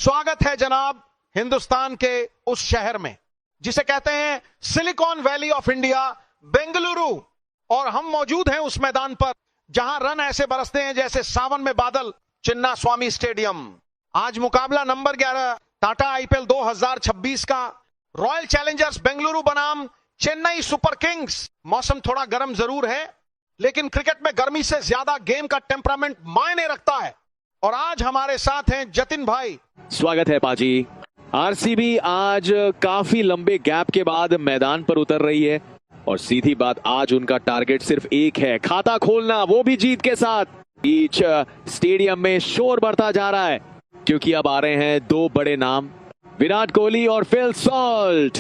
स्वागत है जनाब हिंदुस्तान के उस शहर में जिसे कहते हैं silicon valley of India, Bengaluru. और हम मौजूद हैं उस मैदान पर जहां रन ऐसे बरसते हैं जैसे सावन में बादल, चिन्ना स्वामी स्टेडियम। आज मुकाबला नंबर 11 टाटा आईपीएल 2026 का रॉयल चैलेंजर्स बेंगलुरु बनाम चेन्नई सुपर किंग्स। मौसम थोड़ा गर्म जरूर है, लेकिन क्रिकेट में गर्मी से ज्यादा गेम का टेम्परामेंट मायने रखता है। और आज हमारे साथ हैं जतिन भाई। स्वागत है पाजी। आरसीबी आज काफी लंबे गैप के बाद मैदान पर उतर रही है और सीधी बात, आज उनका टारगेट सिर्फ एक है, खाता खोलना, वो भी जीत के साथ। बीच स्टेडियम में शोर बढ़ता जा रहा है क्योंकि अब आ रहे हैं दो बड़े नाम, विराट कोहली और फिल सॉल्ट।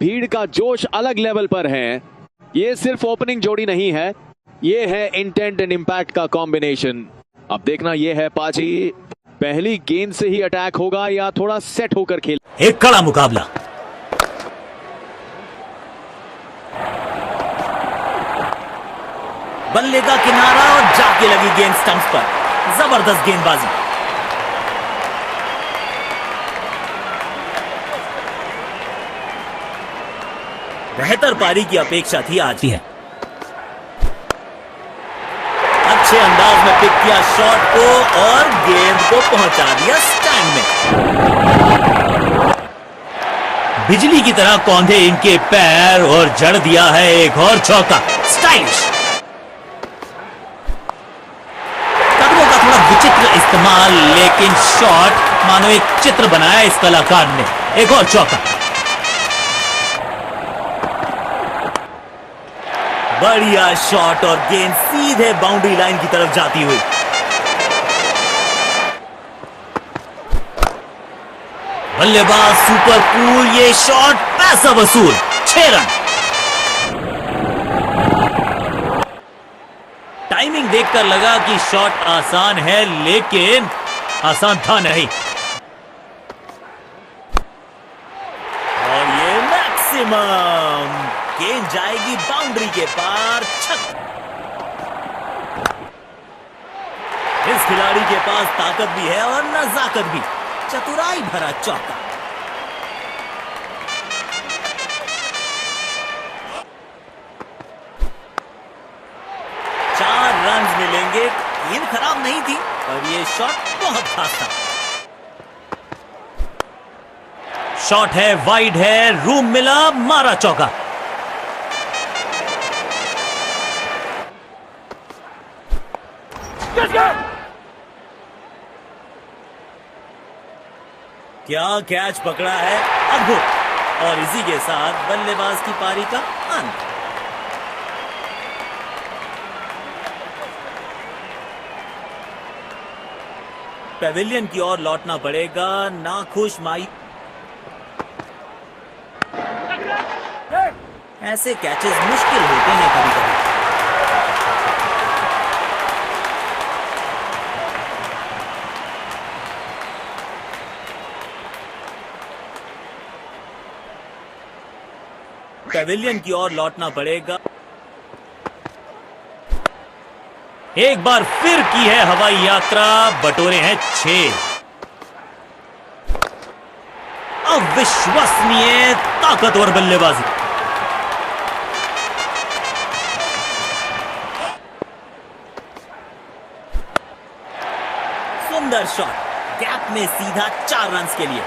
भीड़ का जोश अलग लेवल पर है। ये सिर्फ ओपनिंग जोड़ी नहीं है, ये है इंटेंट एंड इंपैक्ट का कॉम्बिनेशन। अब देखना ये है पाजी, पहली गेंद से ही अटैक होगा या थोड़ा सेट होकर खेल। एक कड़ा मुकाबला। बल्ले का किनारा और जाके लगी गेंद स्टंप्स पर। जबरदस्त गेंदबाजी। बेहतर पारी की अपेक्षा थी आज ही है। अच्छे अंदाज में पिक किया शॉट को और गेंद को पहुंचा दिया स्टैंड में। बिजली की तरह कौंधे इनके पैर और जड़ दिया है एक और चौका। स्टाइलिश। कदमों का थोड़ा विचित्र इस्तेमाल, लेकिन शॉट मानो एक चित्र बनाया इस कलाकार ने। एक और चौका। बढ़िया शॉट और गेंद सीधे बाउंड्री लाइन की तरफ जाती हुई। बल्लेबाज सुपर कूल, ये शॉट पैसा वसूल। 6 रन। टाइमिंग देखकर लगा कि शॉट आसान है, लेकिन आसान था नहीं। और ये मैक्सिमम, गेंद जाएगी बाउंड्री के पार। छक्का। इस खिलाड़ी के पास ताकत भी है और नजाकत भी। चतुराई भरा चौका। चार रन मिलेंगे। गेंद खराब नहीं थी और ये शॉट बहुत खास था। शॉट है, वाइड है, रूम मिला, मारा चौका। क्या कैच पकड़ा है, अद्भुत। और इसी के साथ बल्लेबाज की पारी का अंत। पेविलियन की ओर लौटना पड़ेगा। नाखुश माई। ऐसे कैचेस मुश्किल होते हैं कभी कभी। पेविलियन की ओर लौटना पड़ेगा। एक बार फिर की है हवाई यात्रा। बटोरे हैं 6। अविश्वसनीय ताकतवर बल्लेबाजी। सुंदर शॉट, गैप में सीधा 4 रन के लिए।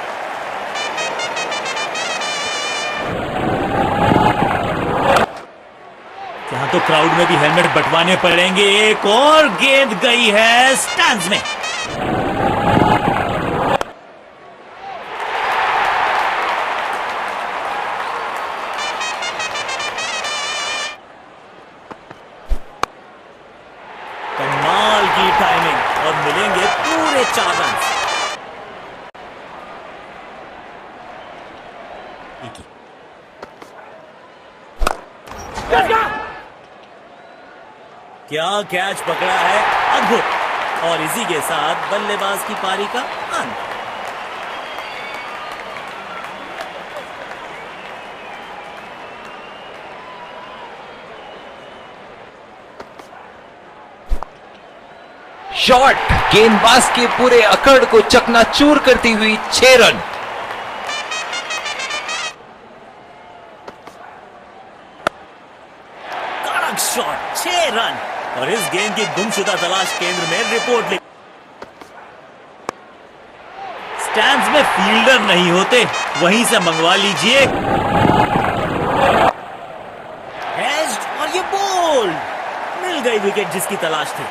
यहां तो क्राउड में भी हेलमेट बंटवाने पड़ेंगे। एक और गेंद गई है स्टैंड्स में। कमाल की टाइमिंग और मिलेंगे पूरे 4 रन। क्या कैच पकड़ा है, अद्भुत। और इसी के साथ बल्लेबाज की पारी का अंत। शॉट गेंदबाज के पूरे अकड़ को चकनाचूर करती हुई 6 रन। कड़क शॉट, 6 रन। और इस गेंद की गुमशुदा तलाश केंद्र में रिपोर्ट लिखी। स्टैंड्स में फील्डर नहीं होते, वहीं से मंगवा लीजिए। एज्ड और ये बोल्ड, मिल गई विकेट जिसकी तलाश थी।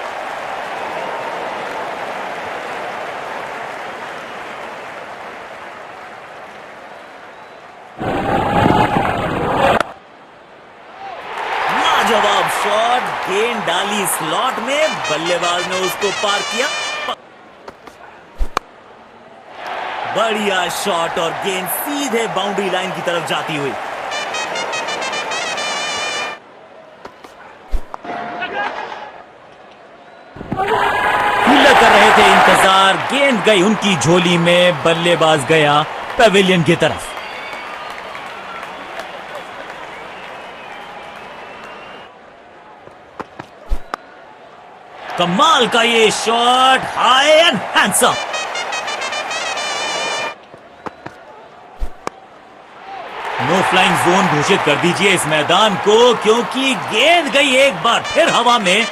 लाजवाब शॉट, गेंद डाली स्लॉट में, बल्लेबाज ने उसको पार किया। बढ़िया शॉट और गेंद सीधे बाउंड्री लाइन की तरफ जाती हुई। फील्डर कर रहे थे इंतजार, गेंद गई उनकी झोली में, बल्लेबाज गया पवेलियन की तरफ। कमाल का ये shot, high and handsome. No flying zone घोषित कर दीजिए इस मैदान को, क्योंकि गेंद गई एक बार फिर हवा में।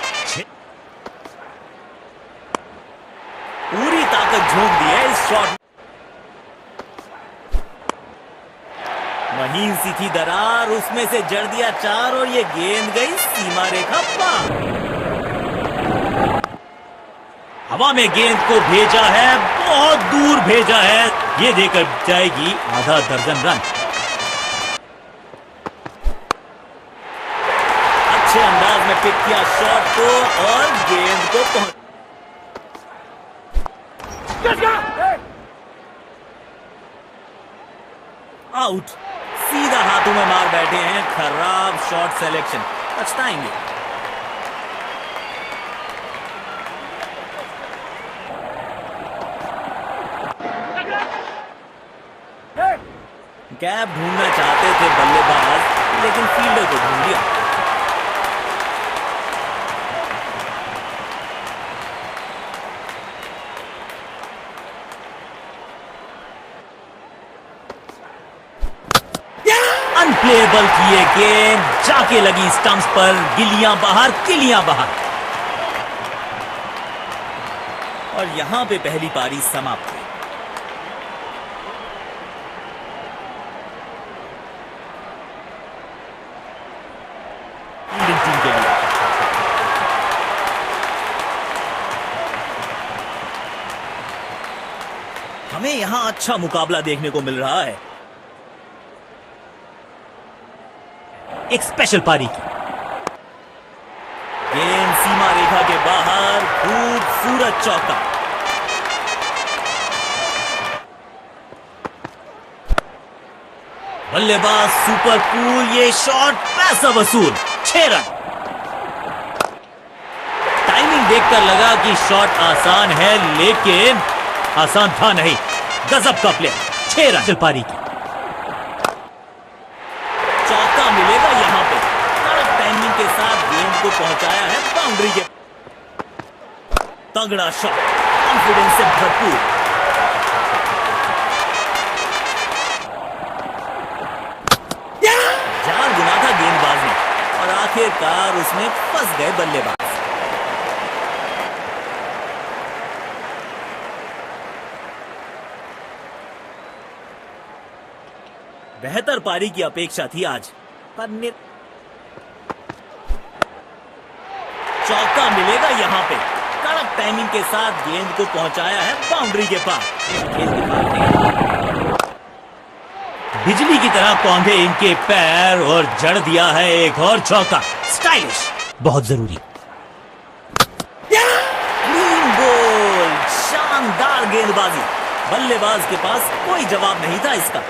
पूरी ताकत झोंक दी है इस शॉट। महीन सी थी दरार, उसमें से जड़ दिया 4 और ये गेंद गई सीमा रेखा पार। हवा में गेंद को भेजा है, बहुत दूर भेजा है, ये देकर जाएगी आधा दर्जन रन। अच्छे अंदाज में पिक किया शॉट को और गेंद को पहुंच। आउट, सीधा हाथों में मार बैठे हैं। खराब शॉट सिलेक्शन, पछताएंगे। गैप ढूंढना चाहते थे बल्लेबाज, लेकिन फील्डर को ढूंढ लिया। अनप्लेएबल किए गेंद, जाके लगी स्टंप्स पर, गिलियां बाहर, किलियां बाहर। और यहां पे पहली पारी समाप्त हुई। टीम के लिए हमें यहां अच्छा मुकाबला देखने को मिल रहा है। एक स्पेशल पारी की गेंद सीमा रेखा के बाहर, खूबसूरत चौका। बल्लेबाज सुपर कूल, ये शॉट पैसा वसूल, 6 रन। टाइमिंग देखकर लगा कि शॉट आसान है, लेकिन आसान था नहीं। गजब का प्ले, 6 रन पारी की। चौका मिलेगा यहां पे, कड़क टाइमिंग के साथ गेंद को पहुंचाया है बाउंड्री के। तगड़ा शॉट, कॉन्फिडेंस से भरपूर। जान गुना था गेंदबाज ने और आखिरकार उसमें फंस गए बल्लेबाज। बेहतर पारी की अपेक्षा थी आज, पर चौका मिलेगा यहां पे, कड़क टाइमिंग के साथ गेंद को पहुंचाया है बाउंड्री के पास। बिजली की तरह कौंधे इनके पैर और जड़ दिया है एक और चौका। स्टाइलिश, बहुत जरूरी। क्लीन बॉल, शानदार गेंदबाजी। बल्लेबाज के पास कोई जवाब नहीं था इसका।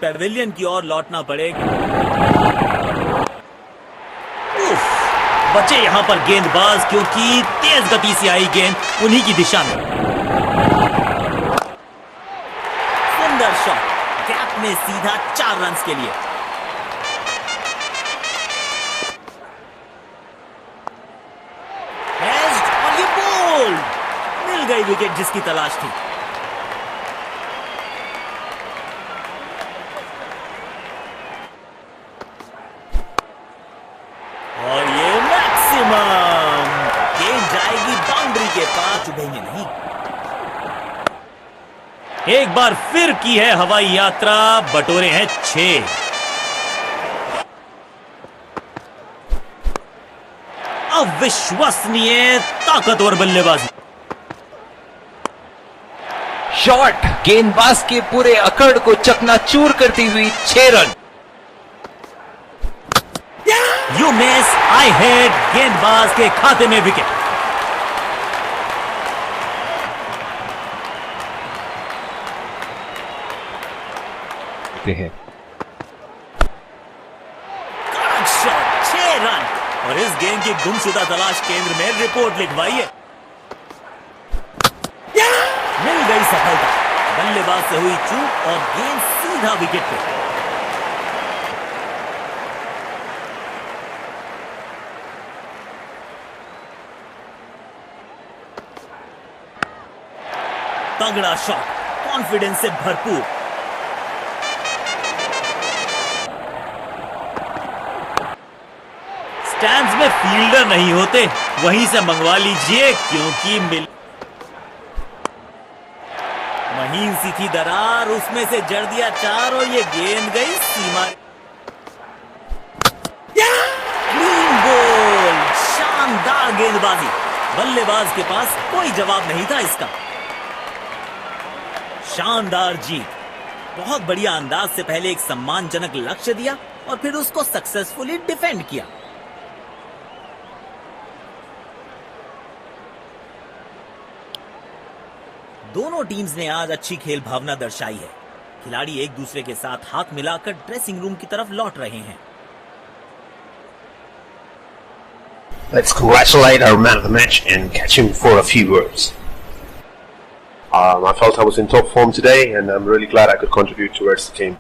पेविलियन की ओर लौटना पड़ेगा। बचे यहां पर गेंदबाज, क्योंकि तेज गति से आई गेंद उन्हीं की दिशा में। सुंदर शॉट, गैप में सीधा 4 रन के लिए। गई विकेट जिसकी तलाश थी। और ये मैक्सिमम गेंद जाएगी बाउंड्री के पास, चुभेंगे नहीं। एक बार फिर की है हवाई यात्रा, बटोरे हैं 6। अविश्वसनीय ताकतवर बल्लेबाजी। शॉट गेंदबाज के पूरे अकड़ को चकनाचूर करती हुई 6 run. You miss, I hit, गेंदबाज के खाते में विकेट। कड़क शॉट, 6 रन। और इस गेंद की गुमशुदा तलाश केंद्र में रिपोर्ट लिखवाई है। मिल गई सफलता, बल्लेबाज से हुई चूक और गेंद सीधा विकेट पे। तगड़ा शॉट, कॉन्फिडेंस से भरपूर। स्टैंड्स में फील्डर नहीं होते, वहीं से मंगवा लीजिए, क्योंकि महीन सी थी दरार, उसमें से जड़ दिया 4 और ये गेंद गई सीमा। क्लीन बोल, शानदार गेंदबाजी, बल्लेबाज के पास कोई जवाब नहीं था इसका। शानदार जीत, बहुत बढ़िया अंदाज से पहले एक सम्मानजनक लक्ष्य दिया और फिर उसको सक्सेसफुली डिफेंड किया। दोनों टीम्स ने आज अच्छी खेल भावना दर्शाई है। खिलाड़ी एक दूसरे के साथ हाथ मिलाकर ड्रेसिंग रूम की तरफ लौट रहे हैं। Let's congratulate our man of the match and catch him for a few words. I felt I was in top form today and I'm really glad I could contribute towards the team.